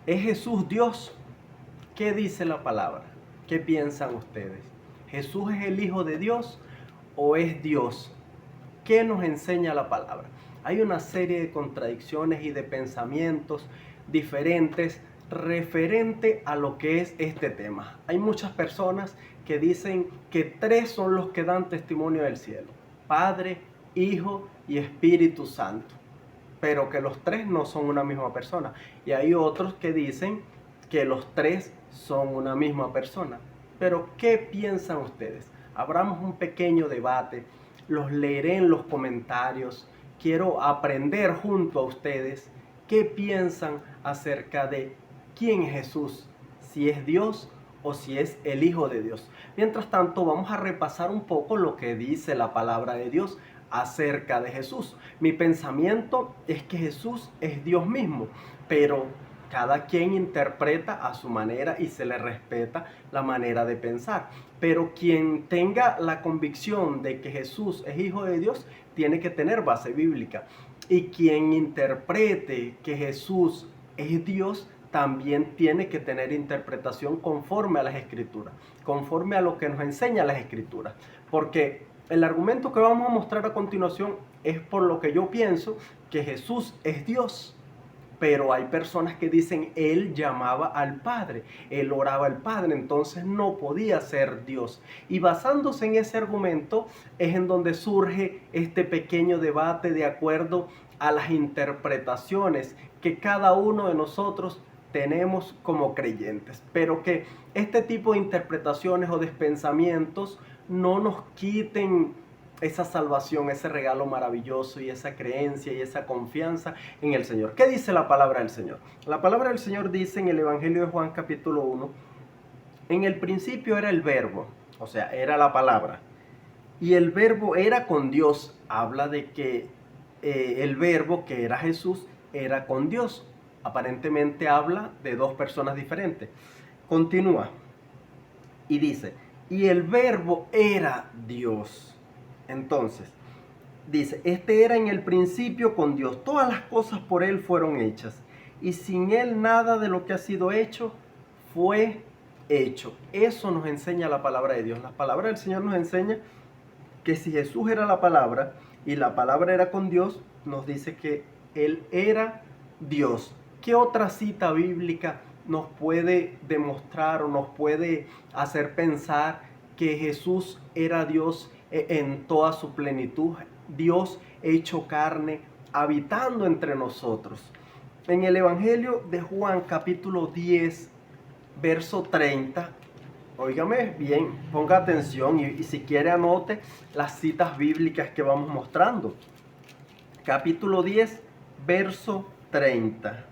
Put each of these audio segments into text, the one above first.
¿Es Jesús Dios? ¿Qué dice la palabra? ¿Qué piensan ustedes? ¿Jesús es el Hijo de Dios o es Dios? ¿Qué nos enseña la palabra? Hay una serie de contradicciones y de pensamientos diferentes referente a lo que es este tema. Hay muchas personas que dicen que tres son los que dan testimonio del cielo: Padre, Hijo y Espíritu Santo, pero que los tres no son una misma persona. Y hay otros que dicen que los tres son una misma persona. Pero ¿qué piensan ustedes? Abramos un pequeño debate, los leeré en los comentarios. Quiero aprender junto a ustedes qué piensan acerca de quién es Jesús, si es Dios o si es el Hijo de Dios. Mientras tanto, vamos a repasar un poco lo que dice la palabra de Dios acerca de Jesús. Mi pensamiento es que Jesús es Dios mismo, pero cada quien interpreta a su manera y se le respeta la manera de pensar. Pero quien tenga la convicción de que Jesús es Hijo de Dios, tiene que tener base bíblica. Y quien interprete que Jesús es Dios, también tiene que tener interpretación conforme a las Escrituras, conforme a lo que nos enseña las Escrituras. Porque el argumento que vamos a mostrar a continuación es por lo que yo pienso que Jesús es Dios. Pero hay personas que dicen, él llamaba al Padre, él oraba al Padre, entonces no podía ser Dios. Y basándose en ese argumento es en donde surge este pequeño debate de acuerdo a las interpretaciones que cada uno de nosotros tenemos como creyentes. Pero que este tipo de interpretaciones o de pensamientos no nos quiten esa salvación, ese regalo maravilloso y esa creencia y esa confianza en el Señor. ¿Qué dice la palabra del Señor? La palabra del Señor dice en el Evangelio de Juan capítulo 1, en el principio era el verbo, o sea, era la palabra, y el verbo era con Dios. Habla de que el verbo, que era Jesús, era con Dios. Aparentemente habla de dos personas diferentes. Continúa y dice, y el verbo era Dios. Entonces, dice, este era en el principio con Dios. Todas las cosas por Él fueron hechas. Y sin Él nada de lo que ha sido hecho fue hecho. Eso nos enseña la palabra de Dios. La palabra del Señor nos enseña que si Jesús era la palabra y la palabra era con Dios, nos dice que Él era Dios. ¿Qué otra cita bíblica nos puede demostrar o nos puede hacer pensar que Jesús era Dios en toda su plenitud? Dios hecho carne, habitando entre nosotros. En el Evangelio de Juan capítulo 10, verso 30, óigame bien, ponga atención y si quiere anote las citas bíblicas que vamos mostrando. Capítulo 10, verso 30.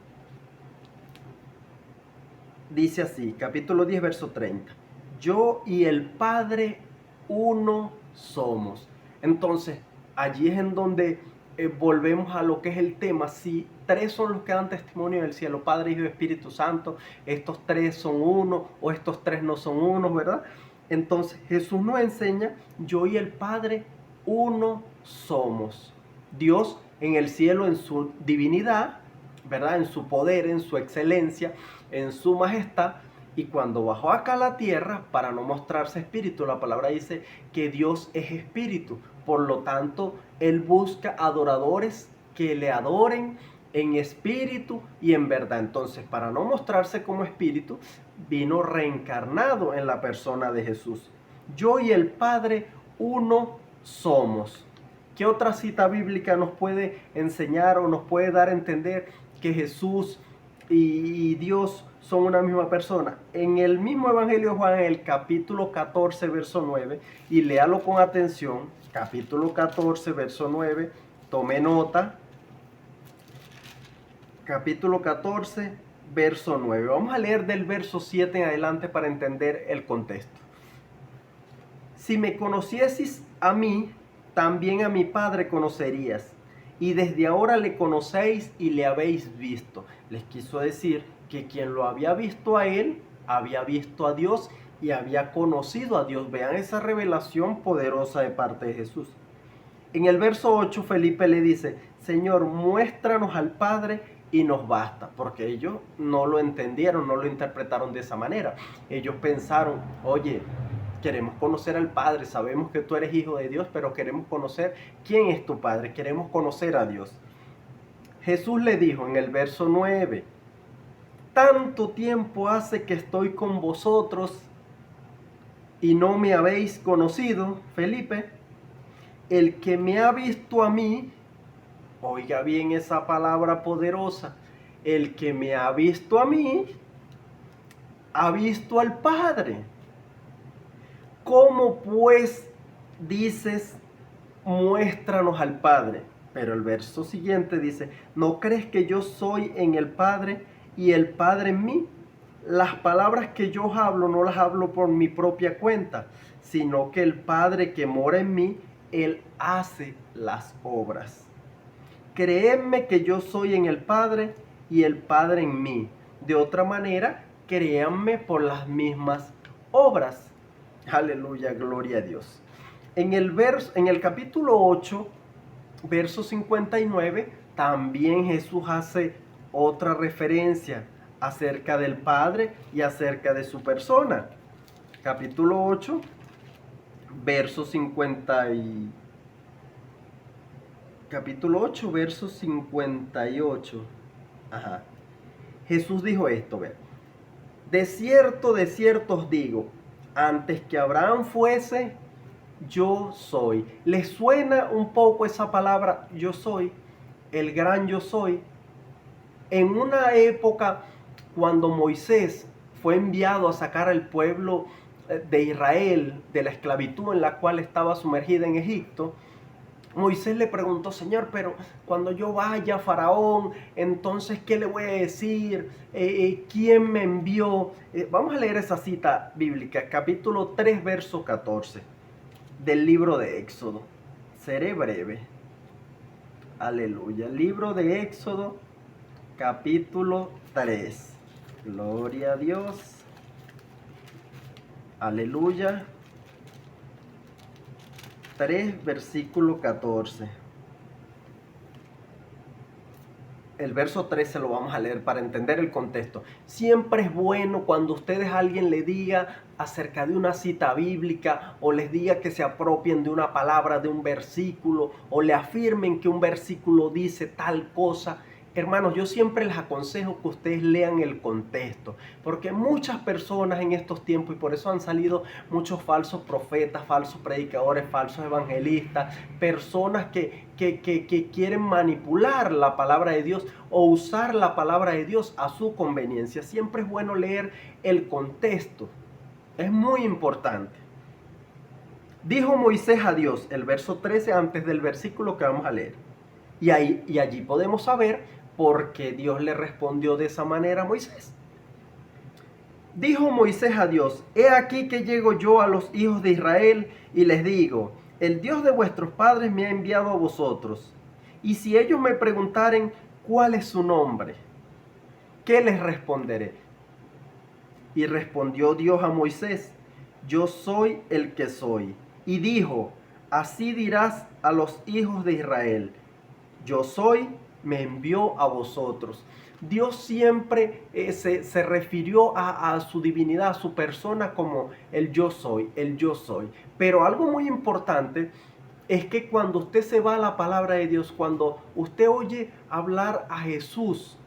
Dice así, capítulo 10, verso 30. Yo y el Padre uno somos. Entonces, allí es en donde volvemos a lo que es el tema. Si tres son los que dan testimonio del cielo, Padre, Hijo y Espíritu Santo, estos tres son uno o estos tres no son uno, ¿verdad? Entonces Jesús nos enseña, yo y el Padre uno somos. Dios en el cielo en su divinidad, ¿verdad? En su poder, en su excelencia, en su majestad. Y cuando bajó acá a la tierra para no mostrarse espíritu, la palabra dice que Dios es espíritu. Por lo tanto, Él busca adoradores que le adoren en espíritu y en verdad. Entonces, para no mostrarse como espíritu, vino reencarnado en la persona de Jesús. Yo y el Padre uno somos. ¿Qué otra cita bíblica nos puede enseñar o nos puede dar a entender que Jesús y Dios son una misma persona? En el mismo Evangelio de Juan, en el capítulo 14, verso 9, y léalo con atención, capítulo 14, verso 9, tome nota, capítulo 14, verso 9. Vamos a leer del verso 7 en adelante para entender el contexto. Si me conocieses a mí, también a mi Padre conocerías, y desde ahora le conocéis y le habéis visto. Les quiso decir que quien lo había visto a él, había visto a Dios y había conocido a Dios. Vean esa revelación poderosa de parte de Jesús. En el verso 8, Felipe le dice, Señor, muéstranos al Padre y nos basta, porque ellos no lo entendieron, no lo interpretaron de esa manera. Ellos pensaron, oye, queremos conocer al Padre, sabemos que tú eres hijo de Dios, pero queremos conocer quién es tu Padre, queremos conocer a Dios. Jesús le dijo en el verso 9, tanto tiempo hace que estoy con vosotros y no me habéis conocido, Felipe. El que me ha visto a mí, oiga bien esa palabra poderosa, el que me ha visto a mí, ha visto al Padre. ¿Cómo pues dices, muéstranos al Padre? Pero el verso siguiente dice, ¿no crees que yo soy en el Padre y el Padre en mí? Las palabras que yo hablo no las hablo por mi propia cuenta, sino que el Padre que mora en mí, Él hace las obras. Creedme que yo soy en el Padre y el Padre en mí. De otra manera, créanme por las mismas obras. Aleluya, gloria a Dios. En el capítulo 8, verso 59, también Jesús hace otra referencia acerca del Padre y acerca de su persona. Capítulo 8, verso 50 y... Capítulo 8, verso 58. Ajá. Jesús dijo esto, ve. De cierto os digo, antes que Abraham fuese, yo soy. ¿Les suena un poco esa palabra yo soy? El gran yo soy. En una época cuando Moisés fue enviado a sacar al pueblo de Israel de la esclavitud en la cual estaba sumergida en Egipto, Moisés le preguntó, Señor, pero cuando yo vaya a Faraón, entonces, ¿qué le voy a decir? ¿Quién me envió? Vamos a leer esa cita bíblica, capítulo 3, verso 14, del libro de Éxodo. Seré breve. Aleluya. Libro de Éxodo, capítulo 3. Gloria a Dios. Aleluya. 3, versículo 14. El verso 13 lo vamos a leer para entender el contexto. Siempre es bueno cuando ustedes a alguien le diga acerca de una cita bíblica o les diga que se apropien de una palabra, de un versículo o le afirmen que un versículo dice tal cosa. Hermanos, yo siempre les aconsejo que ustedes lean el contexto, porque muchas personas en estos tiempos, y por eso han salido muchos falsos profetas, falsos predicadores, falsos evangelistas, personas que quieren manipular la palabra de Dios o usar la palabra de Dios a su conveniencia. Siempre es bueno leer el contexto, es muy importante. Dijo Moisés a Dios, el verso 13 antes del versículo que vamos a leer. Y allí podemos saber por qué Dios le respondió de esa manera a Moisés. Dijo Moisés a Dios, he aquí que llego yo a los hijos de Israel y les digo, el Dios de vuestros padres me ha enviado a vosotros. Y si ellos me preguntaren, ¿cuál es su nombre? ¿Qué les responderé? Y respondió Dios a Moisés, yo soy el que soy. Y dijo, así dirás a los hijos de Israel, yo soy, me envió a vosotros. Dios siempre se refirió a su divinidad, a su persona como el yo soy, el yo soy. Pero algo muy importante es que cuando usted se va a la palabra de Dios, cuando usted oye hablar a Jesús,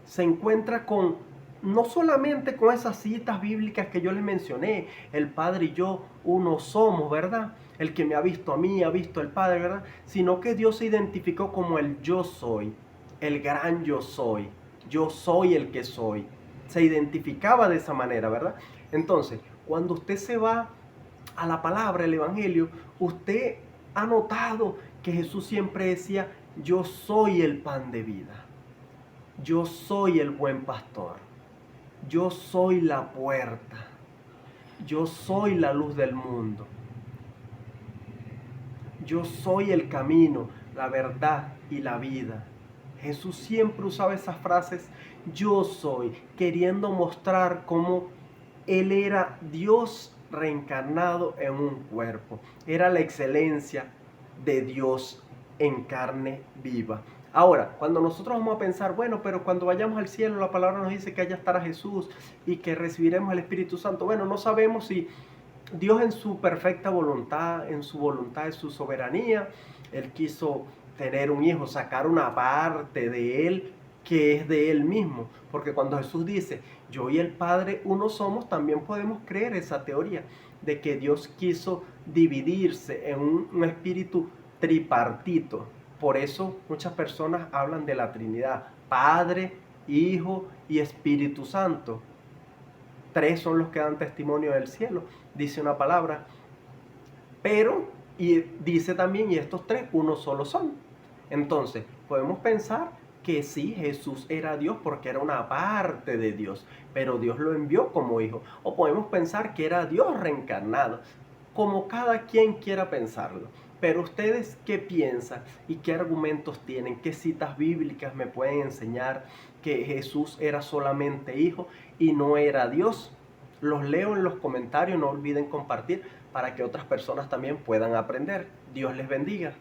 se encuentra con, no solamente con esas citas bíblicas que yo les mencioné, el Padre y yo uno somos, ¿verdad? El que me ha visto a mí, ha visto al Padre, ¿verdad? Sino que Dios se identificó como el yo soy, el gran yo soy el que soy. Se identificaba de esa manera, ¿verdad? Entonces, cuando usted se va a la palabra, el Evangelio, usted ha notado que Jesús siempre decía, yo soy el pan de vida. Yo soy el buen pastor. Yo soy la puerta. Yo soy la luz del mundo. Yo soy el camino, la verdad y la vida. Jesús siempre usaba esas frases, yo soy, queriendo mostrar cómo Él era Dios reencarnado en un cuerpo. Era la excelencia de Dios en carne viva. Ahora, cuando nosotros vamos a pensar, bueno, pero cuando vayamos al cielo, la palabra nos dice que allá estará Jesús y que recibiremos el Espíritu Santo. Bueno, no sabemos si Dios en su perfecta voluntad, en su soberanía, Él quiso tener un hijo, sacar una parte de Él que es de Él mismo. Porque cuando Jesús dice, yo y el Padre uno somos, también podemos creer esa teoría de que Dios quiso dividirse en un espíritu tripartito. Por eso muchas personas hablan de la Trinidad, Padre, Hijo y Espíritu Santo. Tres son los que dan testimonio del cielo, dice una palabra. Pero, y dice también, y estos tres, uno solo son. Entonces, podemos pensar que sí, Jesús era Dios porque era una parte de Dios, pero Dios lo envió como hijo. O podemos pensar que era Dios reencarnado, como cada quien quiera pensarlo. Pero ustedes, ¿qué piensan y qué argumentos tienen? ¿Qué citas bíblicas me pueden enseñar que Jesús era solamente hijo y no era Dios? Los leo en los comentarios, no olviden compartir para que otras personas también puedan aprender. Dios les bendiga.